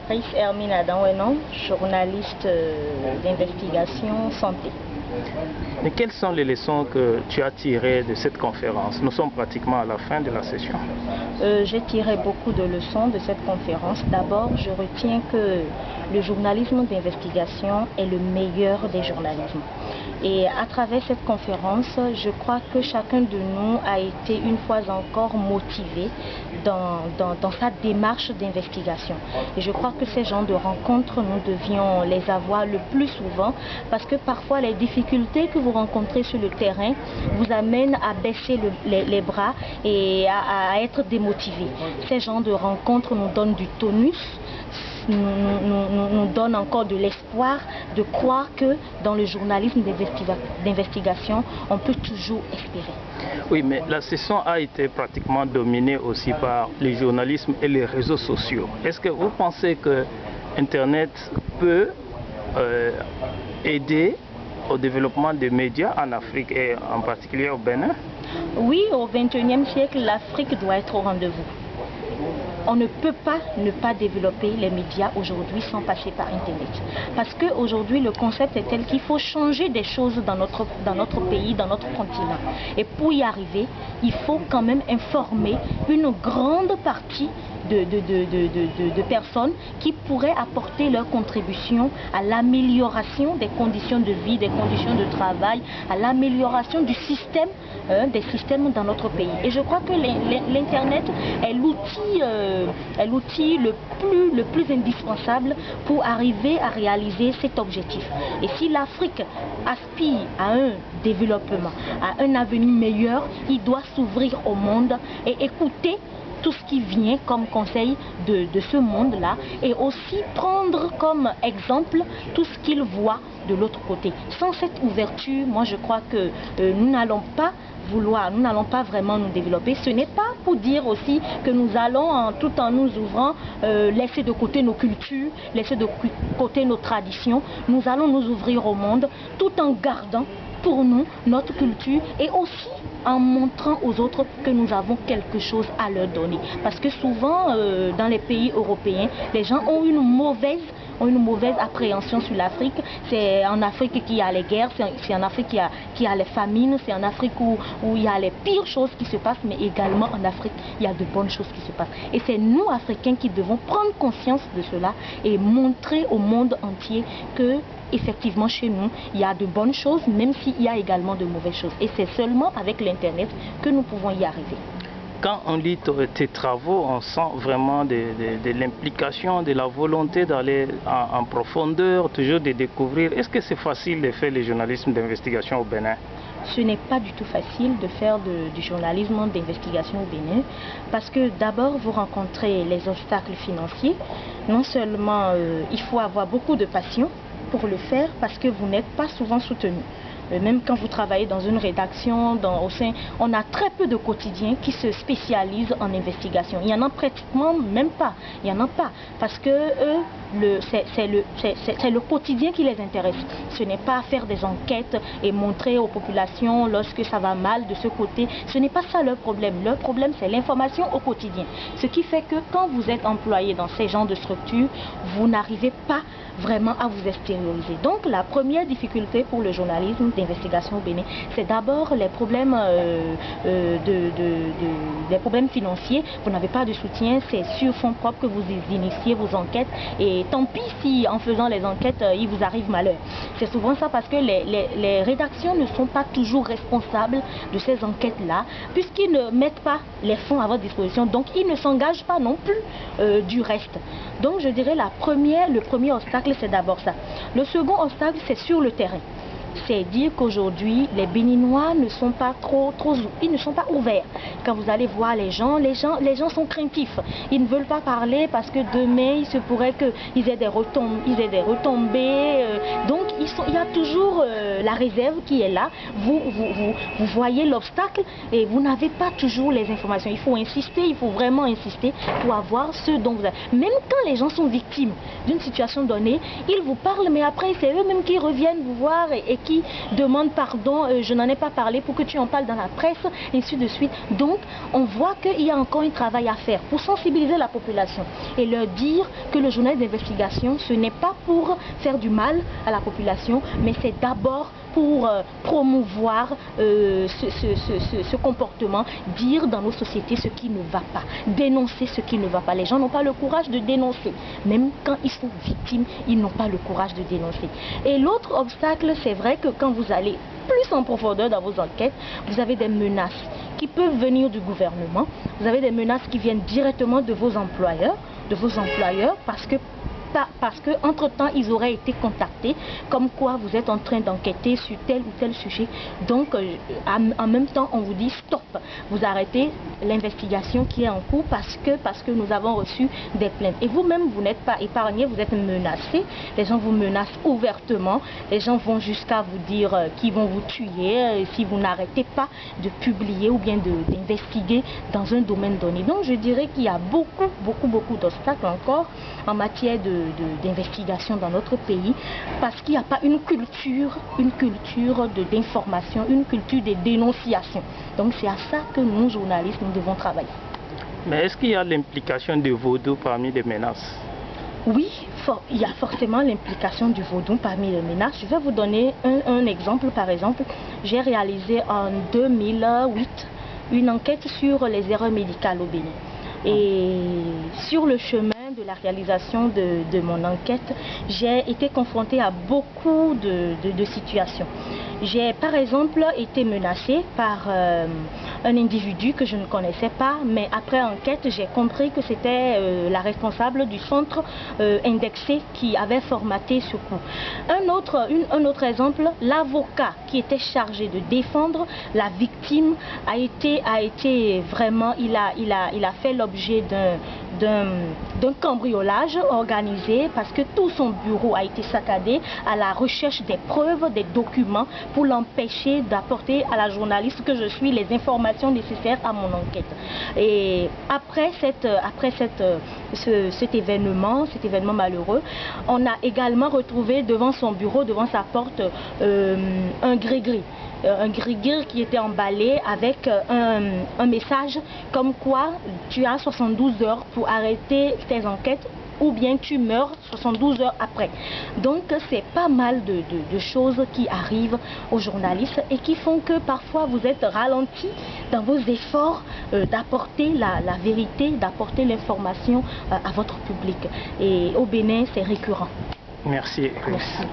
m'appelle Hermine Adamwenon, journaliste d'investigation santé. Mais quelles sont les leçons que tu as tirées de cette conférence? Nous sommes pratiquement à la fin de la session. J'ai tiré beaucoup de leçons de cette conférence. D'abord, je retiens que le journalisme d'investigation est le meilleur des journalismes. Et à travers cette conférence, je crois que chacun de nous a été une fois encore motivé dans sa démarche d'investigation. Et je crois que ces genres de rencontres, nous devions les avoir le plus souvent parce que parfois les difficultés que vous rencontrez sur le terrain vous amènent à baisser les bras et à être démotivé. Ces genres de rencontres nous donnent du tonus, nous donne encore de l'espoir de croire que dans le journalisme d'investigation, on peut toujours espérer. Oui, mais la session a été pratiquement dominée aussi par le journalisme et les réseaux sociaux. Est-ce que vous pensez que Internet peut aider au développement des médias en Afrique et en particulier au Bénin? Oui, au XXIe siècle, l'Afrique doit être au rendez-vous. On ne peut pas ne pas développer les médias aujourd'hui sans passer par Internet. Parce qu'aujourd'hui, le concept est tel qu'il faut changer des choses dans notre pays, dans notre continent. Et pour y arriver, il faut quand même informer une grande partie de personnes qui pourraient apporter leur contribution à l'amélioration des conditions de vie, des conditions de travail, à l'amélioration du système, des systèmes dans notre pays. Et je crois que l'Internet est l'outil le plus indispensable pour arriver à réaliser cet objectif. Et si l'Afrique aspire à un développement, à un avenir meilleur, il doit s'ouvrir au monde et écouter tout ce qui vient comme conseil de ce monde-là et aussi prendre comme exemple tout ce qu'il voit de l'autre côté. Sans cette ouverture, moi je crois que nous n'allons pas vraiment nous développer. Ce n'est pas pour dire aussi que nous allons, tout en nous ouvrant, laisser de côté nos cultures, laisser de côté nos traditions. Nous allons nous ouvrir au monde tout en gardant pour nous notre culture et aussi en montrant aux autres que nous avons quelque chose à leur donner. Parce que souvent, dans les pays européens, les gens ont une mauvaise appréhension sur l'Afrique. C'est en Afrique qu'il y a les guerres, c'est en Afrique qu'il y a les famines, c'est en Afrique où il y a les pires choses qui se passent, mais également en Afrique, il y a de bonnes choses qui se passent. Et c'est nous, Africains, qui devons prendre conscience de cela et montrer au monde entier que effectivement chez nous, il y a de bonnes choses, même s'il y a également de mauvaises choses. Et c'est seulement avec l'Internet que nous pouvons y arriver. Quand on lit tes travaux, on sent vraiment de l'implication, de la volonté d'aller en profondeur, toujours de découvrir. Est-ce que c'est facile de faire le journalisme d'investigation au Bénin? Ce n'est pas du tout facile de faire du journalisme d'investigation au Bénin parce que d'abord vous rencontrez les obstacles financiers. Non seulement il faut avoir beaucoup de passion pour le faire parce que vous n'êtes pas souvent soutenu. Même quand vous travaillez dans une rédaction, on a très peu de quotidiens qui se spécialisent en investigation. Il n'y en a pratiquement même pas. Il n'y en a pas. Parce que c'est le quotidien qui les intéresse. Ce n'est pas faire des enquêtes et montrer aux populations lorsque ça va mal de ce côté. Ce n'est pas ça leur problème. Leur problème, c'est l'information au quotidien. Ce qui fait que quand vous êtes employé dans ces genres de structures, vous n'arrivez pas vraiment à vous extérioriser. Donc la première difficulté pour le journalisme d'investigation au Bénin, c'est d'abord les problèmes les problèmes financiers. Vous n'avez pas de soutien, c'est sur fonds propres que vous initiez vos enquêtes et tant pis si en faisant les enquêtes il vous arrive malheur. C'est souvent ça parce que les rédactions ne sont pas toujours responsables de ces enquêtes-là puisqu'ils ne mettent pas les fonds à votre disposition, donc ils ne s'engagent pas non plus du reste. Donc je dirais le premier obstacle c'est d'abord ça. Le second obstacle c'est sur le terrain. C'est dire qu'aujourd'hui, les Béninois ne sont pas ils ne sont pas ouverts. Quand vous allez voir les gens sont craintifs. Ils ne veulent pas parler parce que demain, il se pourrait qu'ils aient des retombées. Donc, il y a toujours la réserve qui est là. Vous voyez l'obstacle et vous n'avez pas toujours les informations. Il faut insister, il faut vraiment insister pour avoir ce dont vous avez. Même quand les gens sont victimes d'une situation donnée, ils vous parlent, mais après, c'est eux-mêmes qui reviennent vous voir et qui demande pardon, je n'en ai pas parlé pour que tu en parles dans la presse, et ainsi de suite. Donc, on voit qu'il y a encore un travail à faire pour sensibiliser la population et leur dire que le journal d'investigation, ce n'est pas pour faire du mal à la population, mais c'est d'abord pour promouvoir ce comportement, dire dans nos sociétés ce qui ne va pas, dénoncer ce qui ne va pas. Les gens n'ont pas le courage de dénoncer. Même quand ils sont victimes, ils n'ont pas le courage de dénoncer. Et l'autre obstacle, c'est vrai que quand vous allez plus en profondeur dans vos enquêtes, vous avez des menaces qui peuvent venir du gouvernement, vous avez des menaces qui viennent directement de vos employeurs parce que entre-temps, ils auraient été contactés, comme quoi vous êtes en train d'enquêter sur tel ou tel sujet. Donc, en même temps, on vous dit stop, vous arrêtez l'investigation qui est en cours parce que nous avons reçu des plaintes. Et vous-même, vous n'êtes pas épargné, vous êtes menacé. Les gens vous menacent ouvertement. Les gens vont jusqu'à vous dire qu'ils vont vous tuer si vous n'arrêtez pas de publier ou bien d'investiguer dans un domaine donné. Donc, je dirais qu'il y a beaucoup d'obstacles encore en matière d'investigation dans notre pays, parce qu'il n'y a pas une culture d'information, une culture de dénonciation. Donc c'est à ça que nous, journalistes, nous devons travailler. Mais est-ce qu'il y a l'implication du vaudou parmi les menaces? Oui, il y a forcément l'implication du vaudou parmi les menaces. Je vais vous donner un exemple. Par exemple, j'ai réalisé en 2008 une enquête sur les erreurs médicales au Bénin. Et sur le chemin de la réalisation de mon enquête, j'ai été confrontée à beaucoup de situations. J'ai par exemple été menacée par un individu que je ne connaissais pas, mais après enquête, j'ai compris que c'était la responsable du centre indexé qui avait formaté ce coup. Un autre exemple, l'avocat qui était chargé de défendre la victime a été vraiment, il a fait l'objet d'un cambriolage organisé parce que tout son bureau a été saccadé à la recherche des preuves, des documents pour l'empêcher d'apporter à la journaliste que je suis les informations nécessaires à mon enquête. Et après cet événement malheureux, on a également retrouvé devant son bureau, devant sa porte, un gris-gris. Un gris-gris qui était emballé avec un message comme quoi tu as 72 heures pour arrêter tes enquêtes ou bien tu meurs 72 heures après. Donc c'est pas mal de choses qui arrivent aux journalistes et qui font que parfois vous êtes ralentis dans vos efforts d'apporter la vérité, d'apporter l'information à votre public. Et au Bénin, c'est récurrent. Merci. Merci.